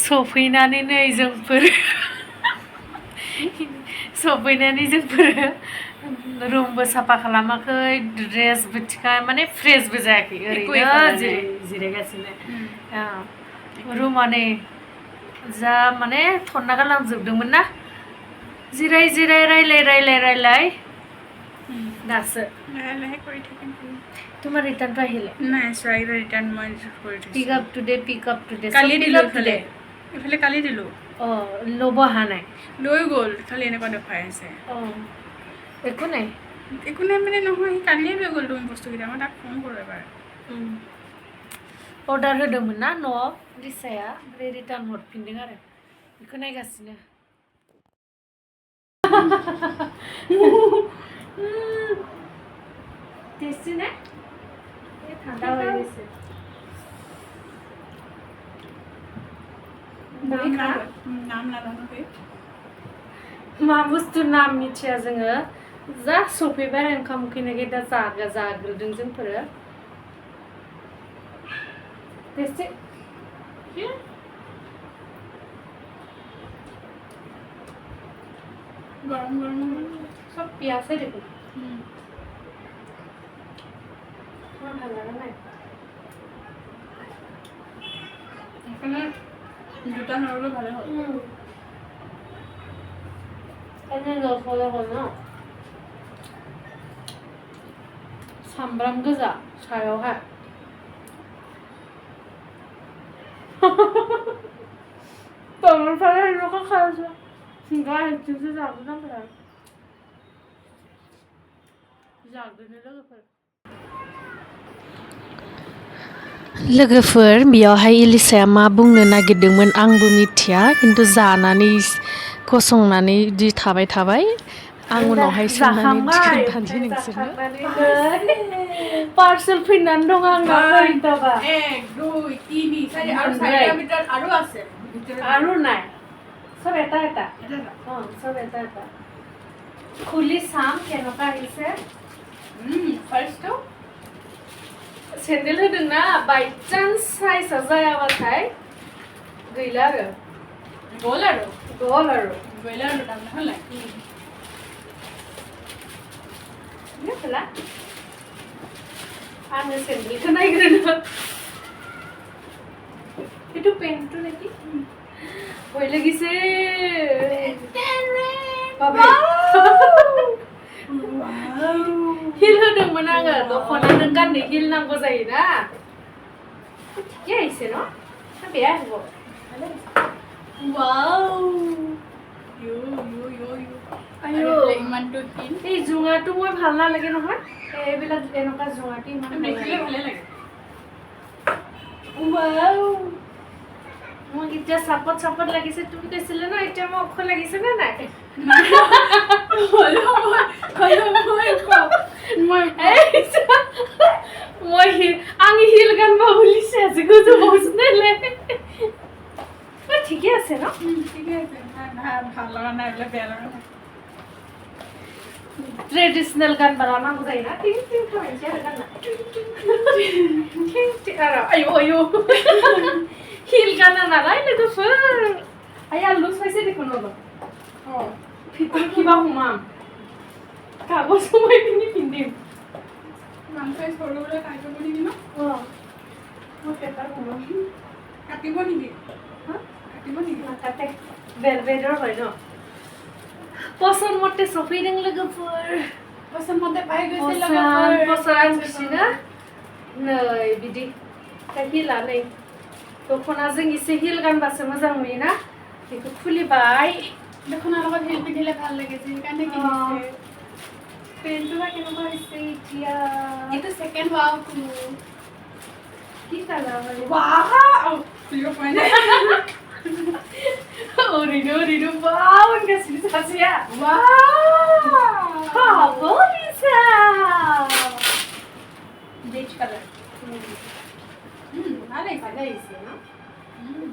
सफैनानैनो जोंफोरो रुमबो साफा खालामाखै ड्रेसबो थिखा माने फ्रेशबो जायाखै ओरैनो जिरायगासिनो रुमानै जा माने थनना गालांजोबदोंमोन ना जिराय जिराय रायलाय दासो তোমাৰ ৰিটাৰ্ণটো আহিলে নাই চোৱাই ৰিটাৰ্ণ মই কৰি থৈছোঁ পিক আপ টুডে কালি দিলোঁ এইফালে কালি দিলোঁ ল'ব অহা নাই লৈ গ'ল খালি এনেকুৱা দেখুৱাই আছে একো নাই মানে নহয় সি কালিয়ে লৈ গ'ল তুমি বস্তুকেইটা মই তাক ফোন কৰোঁ এবাৰ अर्डार होदोंमोन ना न'आव लिसाया ओमफ्राय रिटार्न हरफिनदों आरो बेखौ नायगासिनो टेस्टी ना ঠান্ডা হয়ে গেছে नाम लानानै मा बुस्थु नाम मिथिया जोङो जा सफैबाय ओंखाम उखैनायखाय दा जाग्रोदों जोंफोरो टेस्टी गरम सब पियाज है देखो ভাল লাগা নাই এখানে দুটা নরলে ভালো হয় এনে লফলে হল না सामब्राम गोजा सायावहाय तलनिफ्राय न'खौ खायसो गाहायथिंसो जागोन ओमफ्राय जागोन लोगोफोर बेयावहाय इलिसाया मा बुंनो नागिरदोंमोन आंबो मिथिया खिन्थु जानानै गसंनानै बिदि थाबाय आं उनावहाय सोंनानै खोन्थानोसै नोंसोरनो पार्सेल फैनानै दं आंना फैदोंबा 1 2 3 4 আৰু 4টা ভিতৰত আৰু আছে আৰু নাই সব এটা সব এটা খুলি চাম কেনেকুৱা আহিছে ফাৰ্ষ্টটো सेन्देल होदोंना बाय चान्स साइजआ जायाबाथाय गैला आरो गल आरो गैला आरो दाम होलाय मिथिला आङो सेन्देलखौ नायग्रोनो एटु पेन्टটো নেকি ভয় লাগিছে बाबा हिल होदोंमोन आङो दख'ना नों गाननो हिल नांगौ जायोना ঠিকই আহিছে ন বেয়া হ'ব वाव यो আয়ো ইমানটো হিল এই জুঙাটো মই ভাল নালাগে নহয় এইবিলাক এনেকুৱা জুঙাটি ইমান দেখিলে ভালে লাগে वाव মই এতিয়া চাপত লাগিছে তুমি কৈছিলে না এতিয়া মই অখ লাগিছে না নাই মই আঙি হিল গানবা বুলিছে আজি গুজু বসনেলে ঠিকই আছে ন ঠিকই আছে ভাল লগা নাই বলে বেয়া লগা নাই ट्रेडिशनल गान बानांगौ जायोना टिं टिं खालामनोसै आरो गानना टिं टिं आरो आयौ हिल गाना नालाय लोगोफोर आया लुज फायसे देखो नबो ভিতর কিবা হুমাম কাগজ সময় পিন্দিম মানসাই সৰুলে কাটিব নেকি ন মই পেপাৰ হুমাম কাটিব নেকি কাটিব নেকি নাকাটে বেলবেডৰ হয় ন পছন্দ মতে সফিং লোগোফोर পছন্দ মতে পাই গৈছে লোগোফोर পছন্দ আনছি না नै बिदि हिला नै दख'नाजों एसे हिल गानबासो मोजां नुयोना बेखौ खुलिबाय दख'नार লগত हिल পিন্ধিলে ভাল লাগে যে কাৰণে কিনিছে পেনটো বা কেনেকুৱা হৈছে এতিয়া এইটো সেকেন্ড ওয়াও কি কালাৰ হয় ওয়াও খুলিব পৰা নাই Orido, wow, enggak sih ya? Wow, bisa. Beige color. Ada isi, no?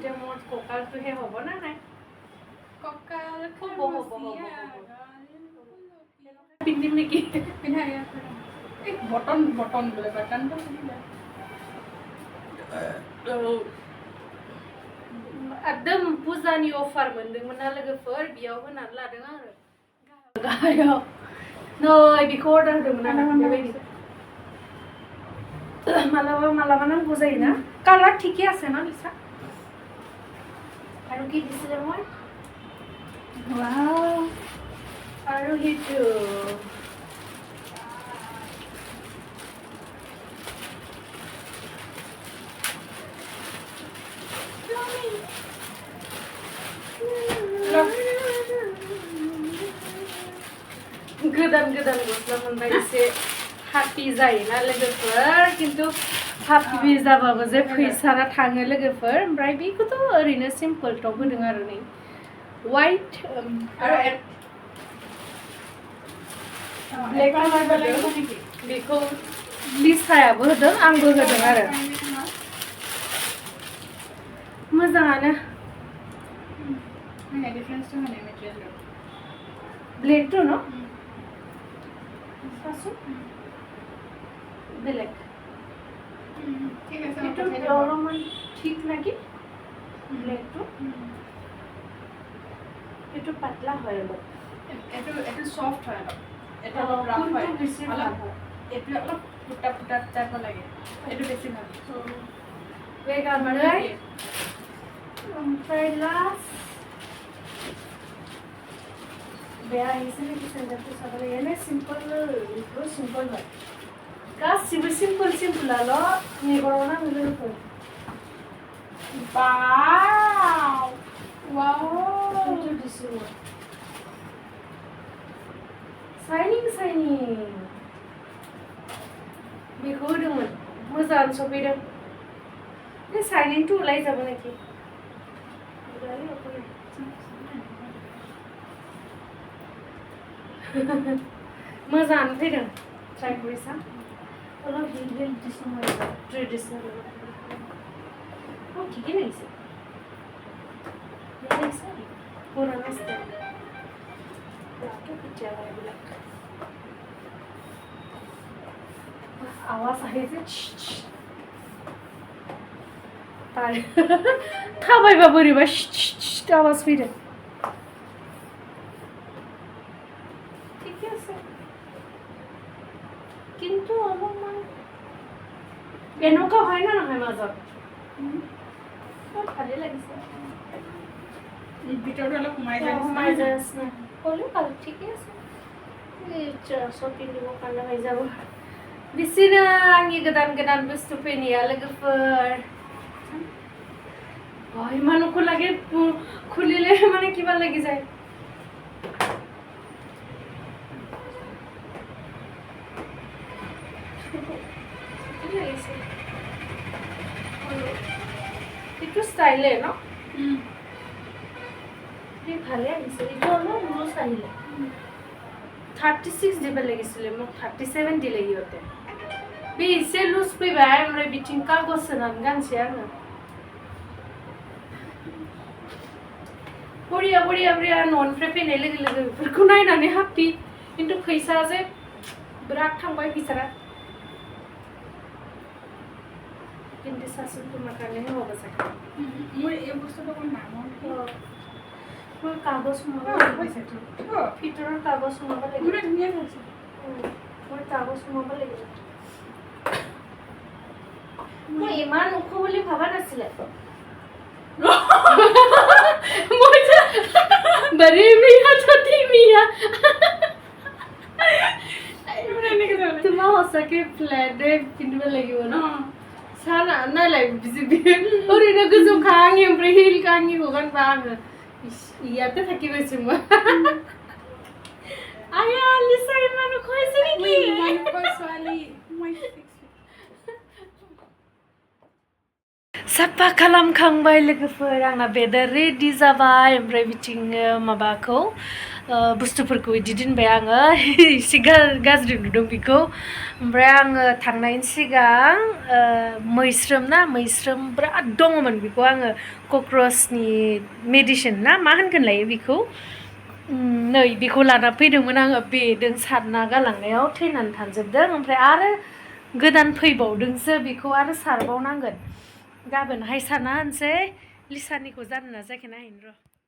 Dia mau kokal tuh he hobo na nai. Kokal, hobo. Pindim lagi. Pindah ya. Button boleh button tuh. एकदम पुजानि अफार मोनदोंमोन ना लोगोफोर बेयाव होनानै लादों आरो गाहायाव नै बेखौ अर्डार होदोंमोन आं बेबायदि मालाबा मालाबा नांगौ जायोना कालार ঠিকই আছে না লিসা আৰু কি দিছিলে মই ওয়াও আৰু হিটো गोदान गस्ला मोनबाय एसे हापि जायोना लोगोफोर खिन्थु हापि जाबाबो जे फैसाना थाङो लोगोफोर ओमफ्राय बेखौथ' ओरैनो सिम्पल टप होदों आरो नै वाइट आरो ब्लेक कालार होदों बेखौ लिसायाबो होदों आंबो होदों आरो मोजाङानो ब्लेकथ' न বেলেগ এইটো অলপমান ঠিক নেকি ব্লেকটো এইটো পাতলা হয় অলপ এইটো সফট হয় অলপ এটা অলপ ৰাফ হয় বেছি ভাল হয় এইটো অলপ ফুটা ফুটা টাইপ লাগে এইটো বেছি ভাল বেগা মানে ओमफ्राय लास्ट बेया আহিছে নেকি চেন্টাৰটো চাবলৈ এনে চিম্পল এইটো চিম্পল হয় गासिबो सिम्पल मेगनाव नाङो लोगोफोर वाव वाव साइनिं बेखौ होदोंमोन मोजाङानो सफैदों बे साइनिं टु लायजाबो नाखि मोजाङानो फैदों ट्राइ करिसा অলপ হিল দিছো মই ট্ৰেডিশনাল ঠিকই লাগিছে পুরানো স্টাইল आवाज আহিছে थाबायबा बोरैबा आवाज फैदों ঠিকই আছে কিন্তু অলপমান এনেকুৱা হয় না নহয় মাজত ভালেই লাগিছে ভিতৰটো অলপ সোমাই যায় আছে হ'লেও ভাল ঠিকেই আছে शपिं खालामनो হৈ যাব बिसोरो आंनि गोदान बुस्थु फैनाया लोगोफोर इमानखौ লাগে খুলিলে মানে কিবা লাগি যায় itu style no ভালে আহিছে এইটো অলপ লুজ আহিলে 36 দিব লাগিছিলে মোক 37 দিলে ইহঁতে बेसे लुज फैबाय ओमफ्राय बिथिं कागज सोनानै गानसै आङो बरिया न'निफ्राय फैनाय लोगो लोगो बेफोरखौ नायनानै हाप्पि खिन्थु फैसा जे बिराद थांबाय फैसाया কিন্তু শাশুড়ি তোমার কারণে হবে স্যার মোৰ এই বস্তুটো কোন নামৰ মোৰ কাগজ সোমাব হৈছে তো ভিতৰৰ কাগজ সোমাব লাগিব পুৰা ধুনীয়া হৈছে মোৰ কাগজ সোমাব লাগিব মই ইমান ওখ বুলি ভাবা নাছিলে মই বড়ি মিয়া ছোটি মিয়া তোমাৰ সঁচাকে ফ্লেট পিন্ধিব লাগিব ন साना नालाय ओरैनो गोजौ खाङि ओमफ्राय हिल खाङिखौ गानबा आङो इयाथ' थाखिबायसोमोन आया लिसा इमान खयसे नेকি साफा खालामखांबाय लोगोफोर आंना बेदा रेडि जाबाय ओमफ्राय बिथिं माबाखौ बुस्थुफोरखौ इदि दोनबाय आङो एसे गाज्रि नुदों बेखौ ओमफ्राय आङो थांनायनि सिगां मैस्रोम बिराद दङमोन बेखौ आङो कक्रसनि मेडिसिन ना मा होनगोन लायो बेखौ नै बेखौ लाना फैदोंमोन आङो बेदों सारना गालांनायाव थैनानै थांजोबदों ओमफ्राय आरो गोदान फैबावदोंसो बेखौ आरो सारबावनांगोन गाबोनहाय सारना होनसै लिसानीको जानु नाजाके नाइन र